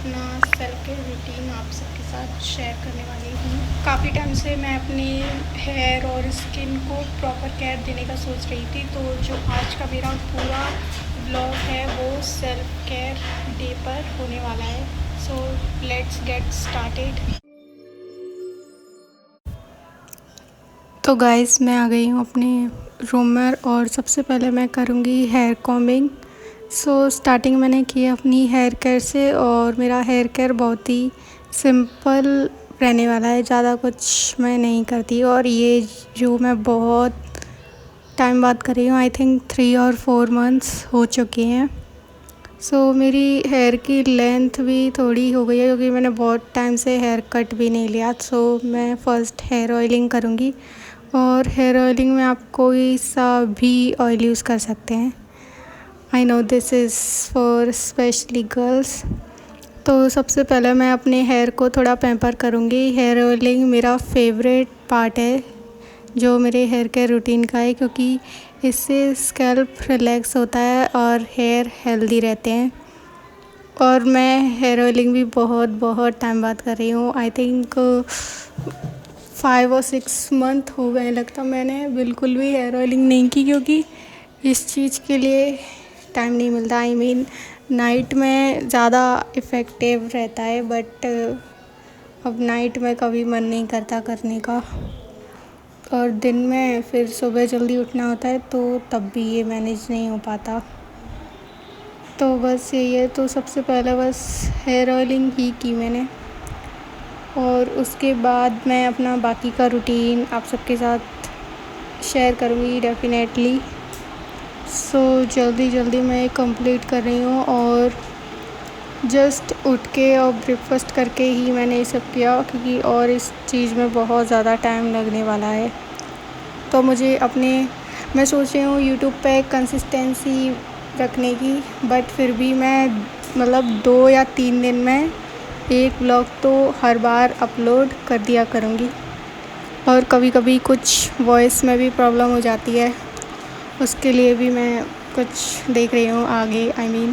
अपना self care routine आप सबके साथ शेयर करने वाली हूँ। काफ़ी टाइम से मैं अपने हेयर और स्किन को प्रॉपर केयर देने का सोच रही थी, तो जो आज का मेरा पूरा व्लॉग है वो सेल्फ केयर डे पर होने वाला है। So let's get started. तो गाइस, मैं आ गई हूँ अपने रूम में और सबसे पहले मैं करूँगी हेयर कॉम्बिंग। सो स्टार्टिंग मैंने की अपनी हेयर केयर से, और मेरा हेयर केयर बहुत ही सिंपल रहने वाला है, ज़्यादा कुछ मैं नहीं करती। और ये जो मैं बहुत टाइम बाद कर रही हूँ, आई थिंक 3 और 4 मंथ्स हो चुके हैं। सो मेरी हेयर की लेंथ भी थोड़ी हो गई है, क्योंकि मैंने बहुत टाइम से हेयर कट भी नहीं लिया। सो मैं फ़र्स्ट हेयर ऑयलिंग करूँगी, और हेयर ऑयलिंग में आप कोई सा भी ऑयल यूज़ कर सकते हैं। I know this is for specially girls. तो सबसे पहले मैं अपने हेयर को थोड़ा पैम्पर करूँगी। हेयर ऑयलिंग मेरा फेवरेट पार्ट है जो मेरे हेयर केयर रूटीन का है, क्योंकि इससे स्कैल्प रिलैक्स होता है और हेयर हेल्दी रहते हैं। और मैं हेयर ऑयलिंग भी बहुत टाइम बाद कर रही हूँ। आई थिंक 5 और 6 मंथ हो गए लगता। मैंने बिल्कुल भी हेयर ऑयलिंग नहीं की, क्योंकि इस चीज़ के लिए टाइम नहीं मिलता। आई मीन नाइट में ज़्यादा इफ़ेक्टिव रहता है, बट अब नाइट में कभी मन नहीं करता करने का, और दिन में फिर सुबह जल्दी उठना होता है, तो तब भी ये मैनेज नहीं हो पाता। तो बस यही है। तो सबसे पहले बस हेयर ऑयलिंग ही की मैंने, और उसके बाद मैं अपना बाकी का रूटीन आप सबके साथ शेयर करूँगी डेफिनेटली। सो जल्दी मैं कंप्लीट कर रही हूँ, और जस्ट उठ के और ब्रेकफास्ट करके ही मैंने ये सब किया, क्योंकि और इस चीज़ में बहुत ज़्यादा टाइम लगने वाला है। तो मैं सोच रही हूँ यूट्यूब पे कंसिस्टेंसी रखने की, बट फिर भी मैं 2 या 3 दिन में एक व्लॉग तो हर बार अपलोड कर दिया करूँगी। और कभी कुछ वॉइस में भी प्रॉब्लम हो जाती है, उसके लिए भी मैं कुछ देख रही हूँ आगे।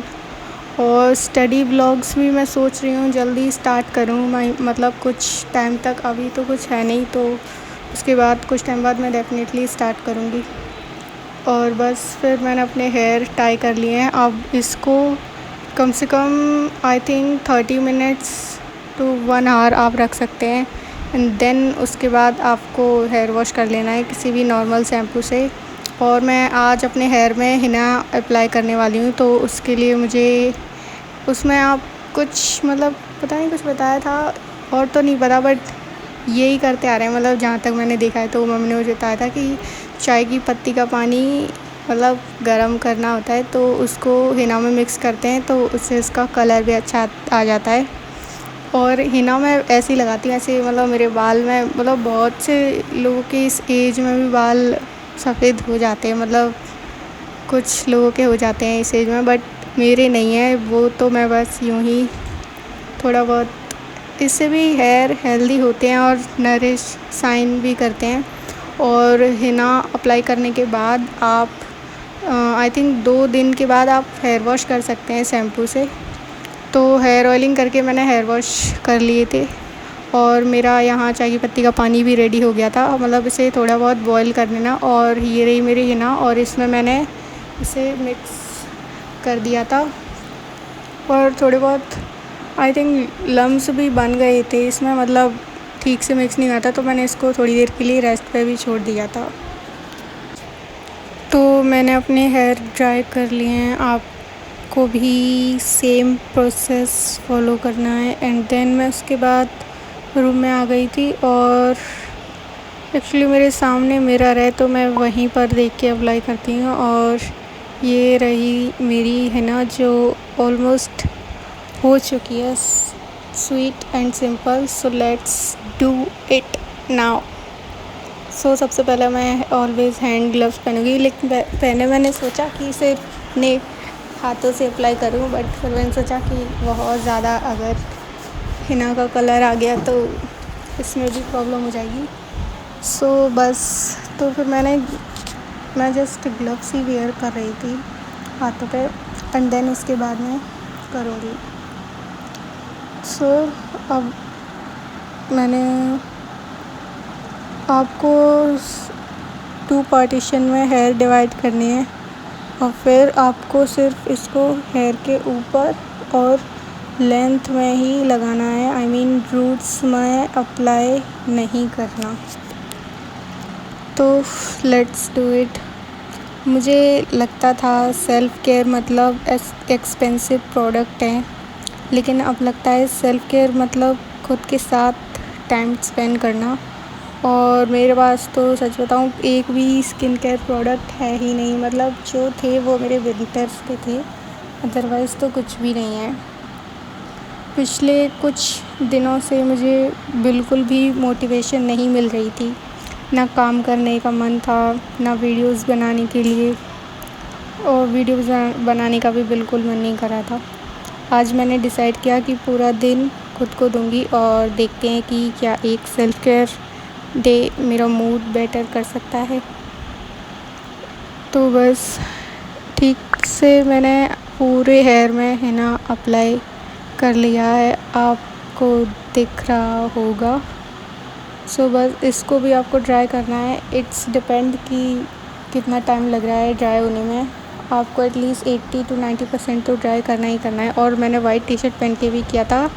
और स्टडी व्लॉग्स भी मैं सोच रही हूँ जल्दी स्टार्ट करूँ। मैं कुछ टाइम तक, अभी तो कुछ है नहीं, तो उसके बाद कुछ टाइम बाद मैं डेफिनेटली स्टार्ट करूँगी। और बस फिर मैंने अपने हेयर टाई कर लिए हैं। अब इसको कम से कम I think 30 minutes to 1 hour आप रख सकते हैं, एंड देन उसके बाद आपको हेयर वॉश कर लेना है किसी भी नॉर्मल शैम्पू से। और मैं आज अपने हेयर में हिना अप्लाई करने वाली हूँ, तो उसके लिए मुझे उसमें आप कुछ पता नहीं, कुछ बताया था और तो नहीं पता, बट यही करते आ रहे हैं। जहाँ तक मैंने देखा है, तो मम्मी ने मुझे बताया था कि चाय की पत्ती का पानी गरम करना होता है, तो उसको हिना में मिक्स करते हैं, तो उससे उसका कलर भी अच्छा आ जाता है। और हिना मैं ऐसे ही लगाती हूँ, ऐसे मेरे बाल में बहुत से लोगों के इस एज में भी बाल सफ़ेद हो जाते हैं, कुछ लोगों के हो जाते हैं इस एज में, बट मेरे नहीं है वो। तो मैं बस यूँ ही थोड़ा बहुत, इससे भी हेयर हेल्दी होते हैं और नरिश शाइन भी करते हैं। और हिना अप्लाई करने के बाद आप आई थिंक 2 दिन के बाद आप हेयर वॉश कर सकते हैं शैम्पू से। तो हेयर ऑयलिंग करके मैंने हेयर वॉश कर लिए थे, और मेरा यहाँ चाय की पत्ती का पानी भी रेडी हो गया था। इसे थोड़ा बहुत बॉईल कर लेना, और ये रही मेरी हिना, और इसमें मैंने इसे मिक्स कर दिया था। और थोड़े बहुत आई थिंक लम्स भी बन गए थे इसमें, ठीक से मिक्स नहीं हुआ था, तो मैंने इसको थोड़ी देर के लिए रेस्ट पे भी छोड़ दिया था। तो मैंने अपने हेयर ड्राई कर लिए हैं। आपको भी सेम प्रोसेस फॉलो करना है। एंड देन मैं उसके बाद रूम में आ गई थी, और एक्चुअली मेरे सामने मिरर है, तो मैं वहीं पर देख के अप्लाई करती हूँ। और ये रही मेरी हिना, जो ऑलमोस्ट हो चुकी है, sweet and simple. So let's do it now. So सबसे पहले मैं ऑलवेज़ हैंड ग्लव्स पहनूँगी, लेकिन पहले मैंने सोचा कि इसे अपने हाथों से अप्लाई करूँ, बट फिर मैंने सोचा कि बहुत ज़्यादा अगर हिना का कलर आ गया तो इसमें भी प्रॉब्लम हो जाएगी। सो बस, तो फिर मैं जस्ट ग्लव्स ही वेयर कर रही थी हाथों पे, एंड देन उसके बाद मैं करूँगी। सो अब मैंने आपको 2 पार्टीशन में हेयर डिवाइड करनी है और फिर आपको सिर्फ इसको हेयर के ऊपर और लेंथ में ही लगाना है। आई मीन रूट्स में अप्लाई नहीं करना। तो लेट्स डू इट। मुझे लगता था सेल्फ़ केयर मतलब एक्सपेंसिव प्रोडक्ट है, लेकिन अब लगता है सेल्फ़ केयर मतलब खुद के साथ टाइम स्पेंड करना। और मेरे पास तो सच बताऊँ एक भी स्किन केयर प्रोडक्ट है ही नहीं, मतलब जो थे वो मेरे विंटर्स के थे, अदरवाइज़ तो कुछ भी नहीं है। पिछले कुछ दिनों से मुझे बिल्कुल भी मोटिवेशन नहीं मिल रही थी, ना काम करने का मन था, ना वीडियोस बनाने के लिए, और वीडियोस बनाने का भी बिल्कुल मन नहीं कर रहा था। आज मैंने डिसाइड किया कि पूरा दिन खुद को दूंगी और देखते हैं कि क्या एक सेल्फ़ केयर डे मेरा मूड बेटर कर सकता है। तो बस ठीक से मैंने पूरे हेयर में हिना अप्लाई कर लिया है, आपको दिख रहा होगा। सो बस इसको भी आपको ड्राई करना है। इट्स डिपेंड कि कितना टाइम लग रहा है ड्राई होने में। आपको एटलीस्ट 80 to 90% तो ड्राई करना ही करना है। और मैंने वाइट टी शर्ट पहन के भी किया था,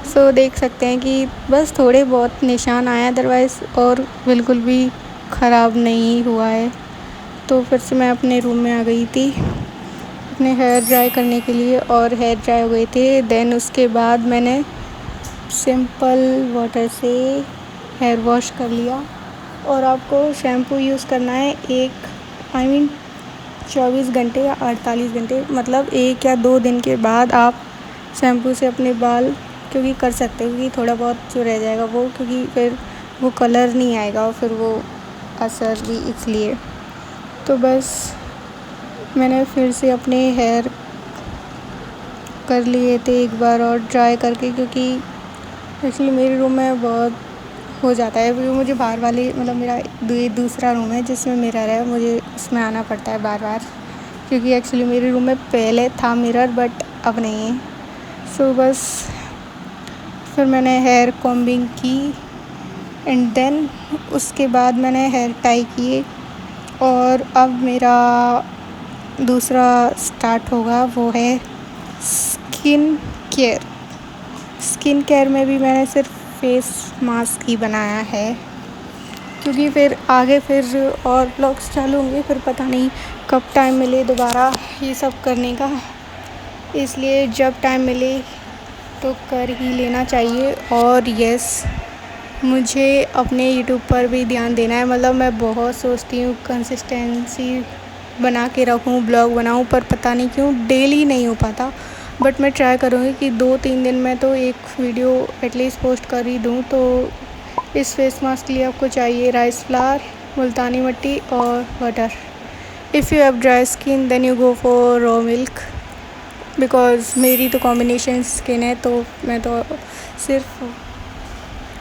सो देख सकते हैं कि बस थोड़े बहुत निशान आए, अदरवाइज़ और बिल्कुल भी ख़राब नहीं हुआ है। तो फिर से मैं अपने रूम में आ गई थी अपने हेयर ड्राई करने के लिए, और हेयर ड्राई हो गए थे। देन उसके बाद मैंने सिंपल वाटर से हेयर वॉश कर लिया। और आपको शैम्पू यूज़ करना है 24 घंटे या 48 घंटे, मतलब 1 या 2 दिन के बाद आप शैम्पू से अपने बाल क्योंकि कर सकते हो, क्योंकि थोड़ा बहुत जो रह जाएगा वो, क्योंकि फिर वो कलर नहीं आएगा और फिर वो असर भी, इसलिए। तो बस मैंने फिर से अपने हेयर कर लिए थे एक बार और ड्राई करके, क्योंकि एक्चुअली मेरे रूम में बहुत हो जाता है, क्योंकि मुझे बाहर वाले मतलब मेरा दूसरा रूम है जिसमें मिरर है, मुझे उसमें आना पड़ता है बार बार, क्योंकि एक्चुअली मेरे रूम में पहले था मिरर बट अब नहीं है। सो बस फिर मैंने हेयर कॉम्बिंग की एंड देन उसके बाद मैंने हेयर टाई किए, और अब मेरा दूसरा स्टार्ट होगा, वो है स्किन केयर। स्किन केयर में भी मैंने सिर्फ फेस मास्क ही बनाया है, क्योंकि फिर आगे फिर और ब्लॉग्स चालू होंगे, फिर पता नहीं कब टाइम मिले दोबारा ये सब करने का, इसलिए जब टाइम मिले तो कर ही लेना चाहिए। और यस, मुझे अपने यूट्यूब पर भी ध्यान देना है, मतलब मैं बहुत सोचती हूँ कंसिस्टेंसी बना के रखूँ, ब्लॉग बनाऊँ, पर पता नहीं क्यों डेली नहीं हो पाता। बट मैं ट्राई करूँगी कि 2-3 दिन में तो एक वीडियो एटलीस्ट पोस्ट कर ही दूँ। तो इस फेस मास्क के लिए आपको चाहिए राइस फ्लावर, मुल्तानी मिट्टी और water. If you have dry skin then you go for raw milk, because मेरी तो कॉम्बिनेशन स्किन है, तो मैं तो सिर्फ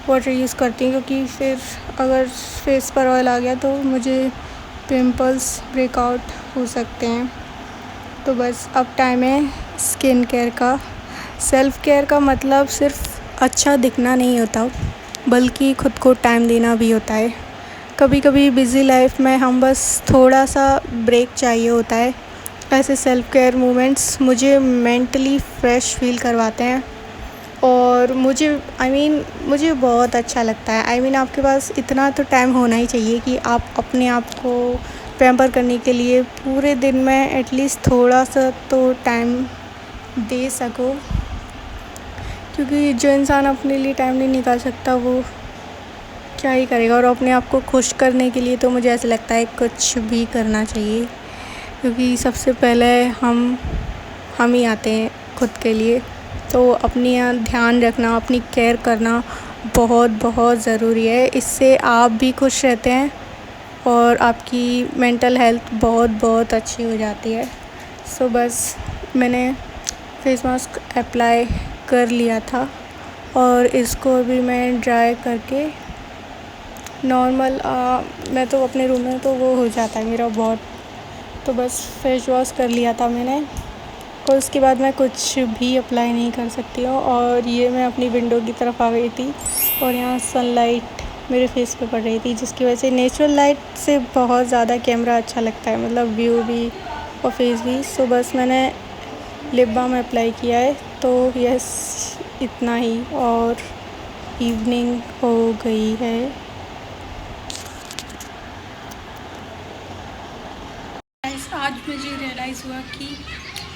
वाटर यूज़ करती हूँ, क्योंकि फिर अगर फेस पर ऑयल आ गया तो मुझे पिंपल्स ब्रेकआउट हो सकते हैं। तो बस अब टाइम है स्किन केयर का। सेल्फ़ केयर का मतलब सिर्फ अच्छा दिखना नहीं होता, बल्कि खुद को टाइम देना भी होता है। कभी कभी बिज़ी लाइफ में हम बस थोड़ा सा ब्रेक चाहिए होता है। ऐसे सेल्फ़ केयर मोमेंट्स मुझे मेंटली फ्रेश फील करवाते हैं, और मुझे बहुत अच्छा लगता है। आपके पास इतना तो टाइम होना ही चाहिए कि आप अपने आप को पैम्पर करने के लिए पूरे दिन में एटलीस्ट थोड़ा सा तो टाइम दे सको, क्योंकि जो इंसान अपने लिए टाइम नहीं निकाल सकता वो क्या ही करेगा। और अपने आप को खुश करने के लिए तो मुझे ऐसा लगता है कुछ भी करना चाहिए, क्योंकि सबसे पहले हम ही आते हैं खुद के लिए। तो अपनी ध्यान रखना, अपनी केयर करना बहुत बहुत ज़रूरी है। इससे आप भी खुश रहते हैं और आपकी मेंटल हेल्थ बहुत बहुत अच्छी हो जाती है। सो बस मैंने फेस मास्क अप्लाई कर लिया था, और इसको अभी मैं ड्राई करके नॉर्मल मैं तो अपने रूम में तो वो हो जाता है मेरा बहुत, तो बस फेस वॉश कर लिया था मैंने। और उसके बाद मैं कुछ भी अप्लाई नहीं कर सकती हूँ। और ये मैं अपनी विंडो की तरफ आ गई थी और यहाँ सनलाइट मेरे फेस पे पड़ रही थी, जिसकी वजह से नेचुरल लाइट से बहुत ज़्यादा कैमरा अच्छा लगता है, मतलब व्यू भी और फेस भी। सो बस मैंने लिप बाम अप्लाई किया है, तो यस इतना ही, और इवनिंग हो गई है। आज मुझे रियलाइज़ हुआ कि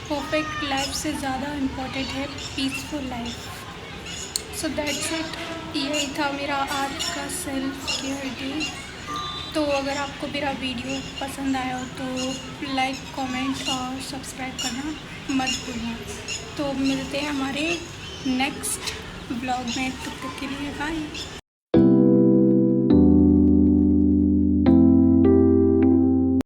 परफेक्ट लाइफ से ज़्यादा इम्पोर्टेंट है peaceful life. So that's it, यही था मेरा आज का सेल्फ केयर डे। तो अगर आपको मेरा वीडियो पसंद आया हो तो लाइक, कमेंट और सब्सक्राइब करना मत भूलना। तो मिलते हैं हमारे नेक्स्ट ब्लॉग में, तब तक के लिए बाय।